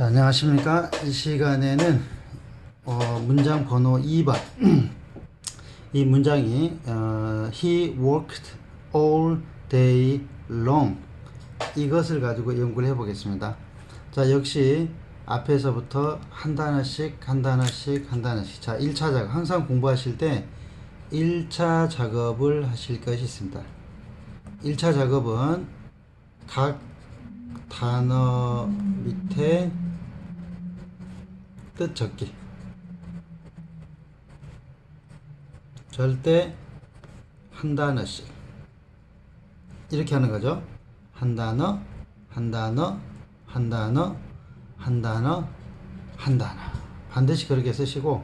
자, 안녕하십니까. 이 시간에는 문장 번호 2번 이 문장이 He worked all day long 이것을 가지고 연구를 해 보겠습니다. 자, 역시 앞에서부터 한 단어씩 자, 1차 작업 항상 공부하실 때 1차 작업을 하실 것이 있습니다. 1차 작업은 각 단어 밑에 뜻 적기. 절대 한 단어씩 이렇게 하는 거죠. 한 단어, 한 단어, 한 단어, 한 단어, 한 단어. 반드시 그렇게 쓰시고,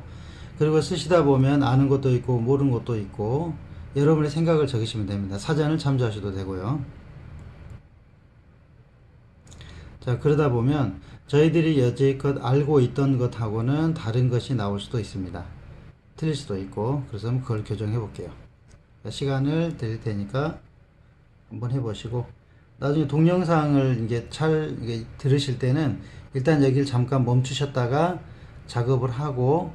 그리고 쓰시다 보면 아는 것도 있고 모르는 것도 있고 여러분의 생각을 적으시면 됩니다. 사전을 참조하셔도 되고요. 자, 그러다 보면 저희들이 여지껏 알고 있던 것하고는 다른 것이 나올 수도 있습니다. 틀릴 수도 있고, 그래서 한번 그걸 교정해 볼게요. 시간을 드릴 테니까 한번 해보시고, 나중에 동영상을 이게 이게 들으실 때는 일단 여기를 잠깐 멈추셨다가 작업을 하고,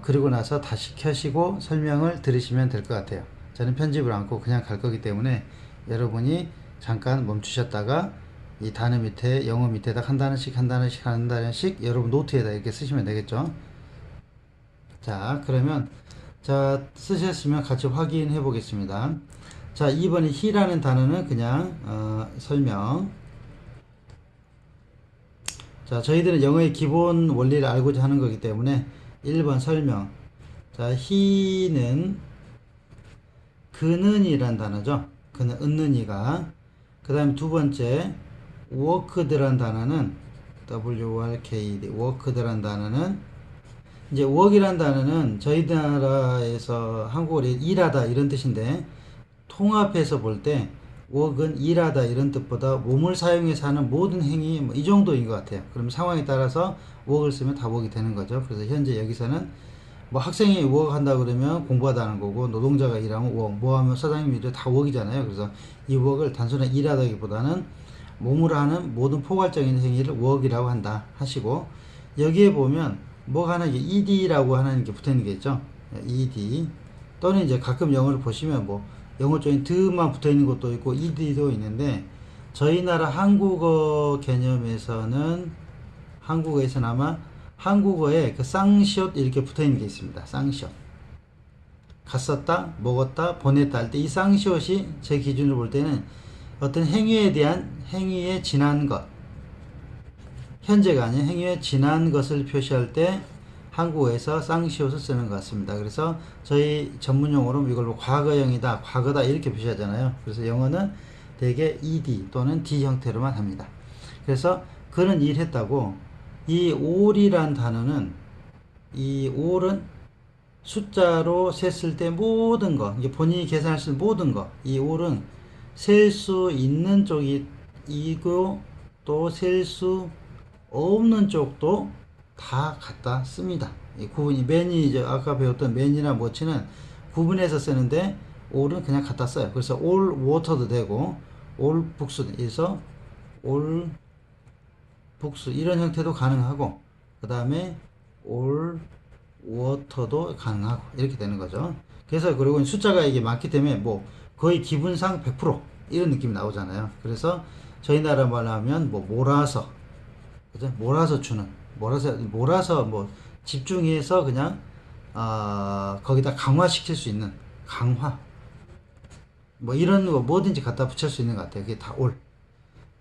그리고 나서 다시 켜시고 설명을 들으시면 될 것 같아요. 저는 편집을 않고 그냥 갈 거기 때문에 여러분이 잠깐 멈추셨다가 이 단어 밑에, 영어 밑에다 한 단어씩 여러분 노트에다 이렇게 쓰시면 되겠죠. 자, 그러면 자, 쓰셨으면 같이 확인해 보겠습니다. 자, 2번에 he라는 단어는 그냥 설명. 자, 저희들은 영어의 기본 원리를 알고자 하는 거기 때문에 1번 설명. 자, he는 그는 이란 단어죠. 그는, 은는이가. 그 다음에 두 번째 worked란 단어는 worked, worked란 단어는 이제 work이란 단어는 저희 나라에서 한국어로 일하다 이런 뜻인데, 통합해서 볼 때 work은 일하다 이런 뜻보다 몸을 사용해서 하는 모든 행위 뭐 이 정도인 것 같아요. 그럼 상황에 따라서 work을 쓰면 다 work이 되는 거죠. 그래서 현재 여기서는 뭐 학생이 work 한다 그러면 공부하다 하는 거고, 노동자가 일하면 work, 뭐 하면 사장님 일을 다 work이잖아요. 그래서 이 work을 단순한 일하다기보다는 몸으로 하는 모든 포괄적인 행위를 work이라고 한다 하시고, 여기에 보면 뭐가 하나 이게 ed라고 하는 게 붙어 있는 게 있죠. ed 또는 이제 가끔 영어를 보시면 뭐 영어 쪽에 드만 붙어 있는 것도 있고 ed도 있는데, 저희 나라 한국어 개념에서는 한국어에서는 아마 한국어에 그 쌍시옷 이렇게 붙어 있는 게 있습니다. 쌍시옷. 갔었다, 먹었다, 보냈다 할 때 이 쌍시옷이 제 기준으로 볼 때는 어떤 행위에 대한 행위에 지난 것, 현재가 아닌 행위에 지난 것을 표시할 때 한국어에서 쌍시옷을 쓰는 것 같습니다. 그래서 저희 전문용어로 이걸로 과거형이다, 과거다 이렇게 표시하잖아요. 그래서 영어는 대개 ed 또는 d 형태로만 합니다. 그래서 그는 일했다고, 이 all이란 단어는, 이 all은 숫자로 셌을 때 모든 거, 이게 본인이 계산할 수 있는 모든 거, 이 all은 셀 수 있는 쪽이 이고 또 셀 수 없는 쪽도 다 갖다 씁니다. 이 구분이 맨이 이제 아까 배웠던 맨이나 머치는 구분해서 쓰는데 all은 그냥 갖다 써요. 그래서 all water도 되고 all books도 해서 all books 이런 형태도 가능하고, 그 다음에 all water도 가능하고 이렇게 되는 거죠. 그래서 그리고 숫자가 이게 많기 때문에 뭐 거의 기분상 100% 이런 느낌이 나오잖아요. 그래서 저희 나라 말로 하면 뭐 몰아서, 그죠? 몰아서 주는, 몰아서 뭐 집중해서 그냥 거기다 강화시킬 수 있는 강화, 뭐 이런 거 뭐든지 갖다 붙일 수 있는 것 같아요. 그게 다 all.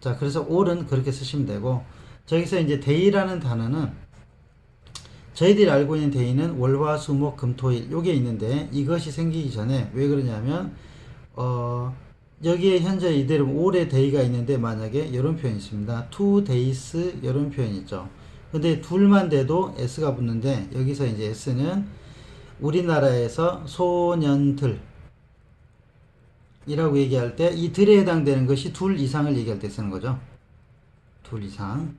자, 그래서 all은 그렇게 쓰시면 되고, 저기서 이제 day라는 단어는 저희들이 알고 있는 day는 월화 수목 금토일 요게 있는데, 이것이 생기기 전에 왜 그러냐면 여기에 현재 이대로 올해 day가 있는데, 만약에 이런 표현이 있습니다. 2 days 이런 표현이 있죠. 근데 둘만 돼도 s가 붙는데, 여기서 이제 s는 우리나라에서 소년들 이라고 얘기할 때 이 들에 해당되는 것이 둘 이상을 얘기할 때 쓰는 거죠. 둘 이상.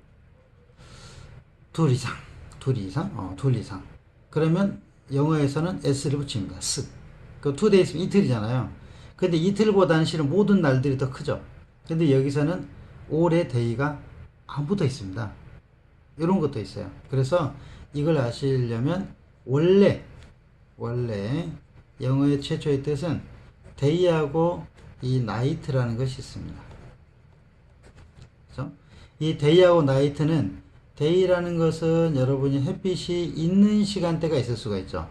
그러면 영어에서는 s를 붙입니다. s. 그 2days 이틀이잖아요. 근데 이틀보다는 실은 모든 날들이 더 크죠. 근데 여기서는 올해 day가 안 붙어 있습니다. 이런 것도 있어요. 그래서 이걸 아시려면 원래 영어의 최초의 뜻은 day하고 이 night라는 것이 있습니다. 그렇죠? 이 day하고 night는 day라는 것은 여러분이 햇빛이 있는 시간대가 있을 수가 있죠.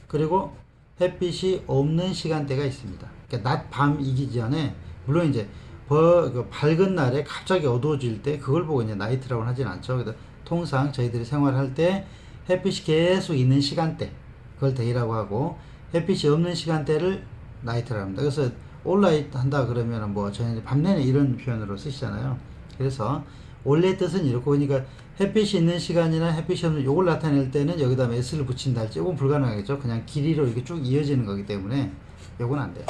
그리고 햇빛이 없는 시간대가 있습니다. 그러니까 낮, 밤이기 전에 물론 이제 밝은 날에 갑자기 어두워질 때 그걸 보고 이제 나이트라고 하진 않죠. 그래서 통상 저희들이 생활할 때 햇빛이 계속 있는 시간대 그걸 데이라고 하고 햇빛이 없는 시간대를 나이트라고 합니다. 그래서 올라이트 한다 그러면 뭐 저희는 밤 내내 이런 표현으로 쓰시잖아요. 그래서 원래 뜻은 이렇고 그러니까 햇빛이 있는 시간이나 햇빛이 없는 요걸 나타낼 때는 여기다 s를 붙인다 할지 이건 불가능하겠죠. 그냥 길이로 이렇게 쭉 이어지는 거기 때문에 요건 안 돼요.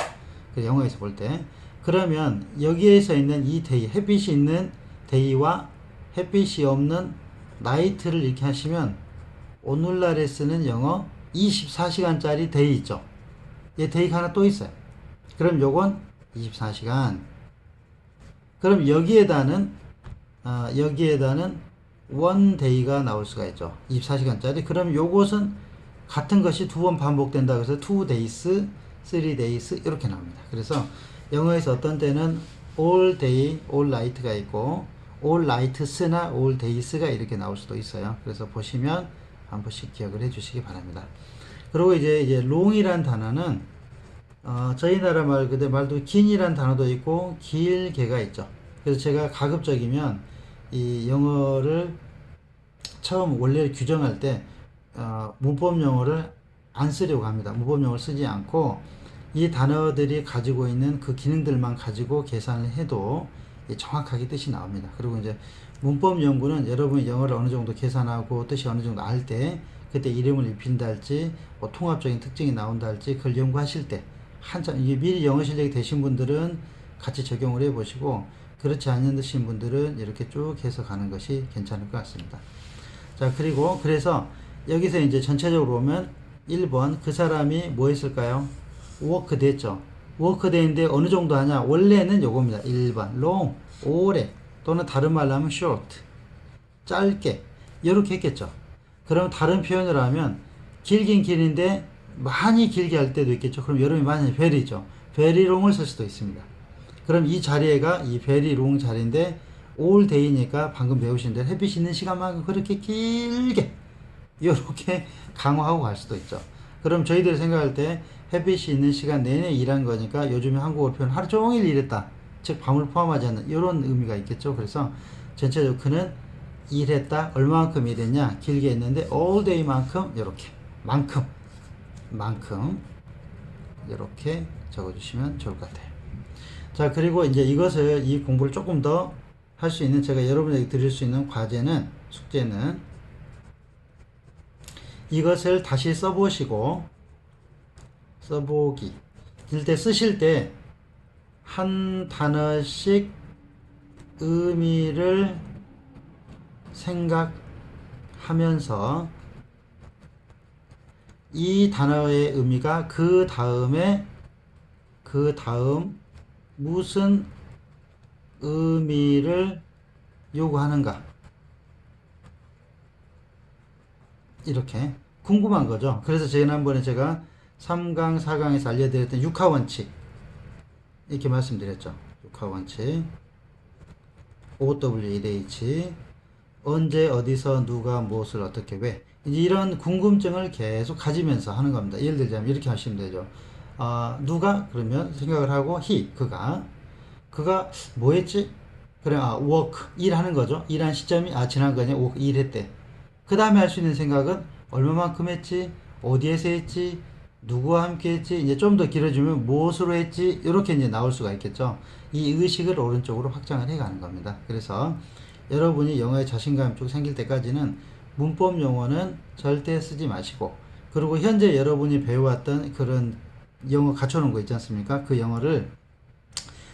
그 영어에서 볼 때. 그러면 여기에서 있는 이 데이, 햇빛이 있는 데이와 햇빛이 없는 나이트를 이렇게 하시면 오늘날에 쓰는 영어 24시간짜리 데이 있죠. 얘 데이가 하나 또 있어요. 그럼 요건 24시간. 그럼 여기에다는 원 데이가 나올 수가 있죠. 24시간짜리. 그럼 요것은 같은 것이 두 번 반복된다. 그래서 2 days, 3 days 이렇게 나옵니다. 그래서 영어에서 어떤 때는 all day, all night가 있고 all nights나 all days가 이렇게 나올 수도 있어요. 그래서 보시면 한 번씩 기억을 해 주시기 바랍니다. 그리고 이제 long이란 단어는 저희 나라 말 그대로 말도 긴이란 단어도 있고 길게가 있죠. 그래서 제가 가급적이면 이 영어를 처음 원래를 규정할 때 문법 용어를 안 쓰려고 합니다. 문법 용어를 쓰지 않고 이 단어들이 가지고 있는 그 기능들만 가지고 계산을 해도 정확하게 뜻이 나옵니다. 그리고 이제 문법 연구는 여러분이 영어를 어느 정도 계산하고 뜻이 어느 정도 알 때 그때 이름을 입힌다 할지 뭐 통합적인 특징이 나온다 할지 그걸 연구하실 때 한참 이게 미리 영어 실력이 되신 분들은 같이 적용을 해 보시고 그렇지 않으신 분들은 이렇게 쭉 해서 가는 것이 괜찮을 것 같습니다. 자, 그리고 그래서 여기서 이제 전체적으로 보면 1번 그 사람이 뭐 했을까요? 워크 됐죠. 워크 됐는데 어느 정도 하냐? 원래는 요겁니다. 1번 long 오래 또는 다른 말로 하면 short 짧게 이렇게 했겠죠. 그럼 다른 표현을 하면 길긴 길인데 많이 길게 할 때도 있겠죠. 그럼 여러분이 많이 very죠. very long을 쓸 수도 있습니다. 그럼 이 자리가 이 very long 자리인데 all day니까 방금 배우신 대로 햇빛이 있는 시간만큼 그렇게 길게 이렇게 강화하고 갈 수도 있죠. 그럼 저희들이 생각할 때 햇빛이 있는 시간 내내 일한 거니까 요즘에 한국어 표현 하루 종일 일했다. 즉 밤을 포함하지 않는 이런 의미가 있겠죠. 그래서 전체적으로 그는 일했다. 얼마만큼 일했냐? 길게 했는데 all day만큼 이렇게 만큼 이렇게 적어주시면 좋을 것 같아요. 자, 그리고 이제 이것을 이 공부를 조금 더 할 수 있는 제가 여러분에게 드릴 수 있는 과제는 숙제는 이것을 다시 써보시고 써보기 때 쓰실 때 한 단어씩 의미를 생각하면서 이 단어의 의미가 그 다음 무슨 의미를 요구하는가 이렇게 궁금한 거죠. 그래서 지난번에 제가 3강, 4강에서 알려드렸던 육하원칙 이렇게 말씀드렸죠. 육하원칙 OWEH 언제 어디서 누가 무엇을 어떻게 왜 이제 이런 궁금증을 계속 가지면서 하는 겁니다. 예를 들자면 이렇게 하시면 되죠. 누가 그러면 생각을 하고 그가 뭐 했지? 그래 work 일하는 거죠. 일한 시점이 지난 거냐 work 일했대. 그 다음에 할 수 있는 생각은 얼마만큼 했지? 어디에서 했지? 누구와 함께 했지? 이제 좀 더 길어지면 무엇으로 했지? 이렇게 이제 나올 수가 있겠죠. 이 의식을 오른쪽으로 확장을 해 가는 겁니다. 그래서 여러분이 영어에 자신감이 쭉 생길 때까지는 문법 용어는 절대 쓰지 마시고 그리고 현재 여러분이 배워왔던 그런 영어 갖춰놓은 거 있지 않습니까? 그 영어를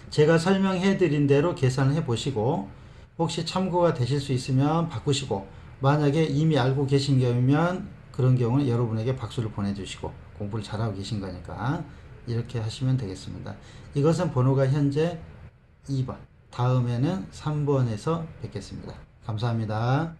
제가 설명해 드린 대로 계산을 해 보시고 혹시 참고가 되실 수 있으면 바꾸시고 만약에 이미 알고 계신 경우면 그런 경우는 여러분에게 박수를 보내주시고 공부를 잘하고 계신 거니까 이렇게 하시면 되겠습니다. 이것은 번호가 현재 2번 다음에는 3번에서 뵙겠습니다. 감사합니다.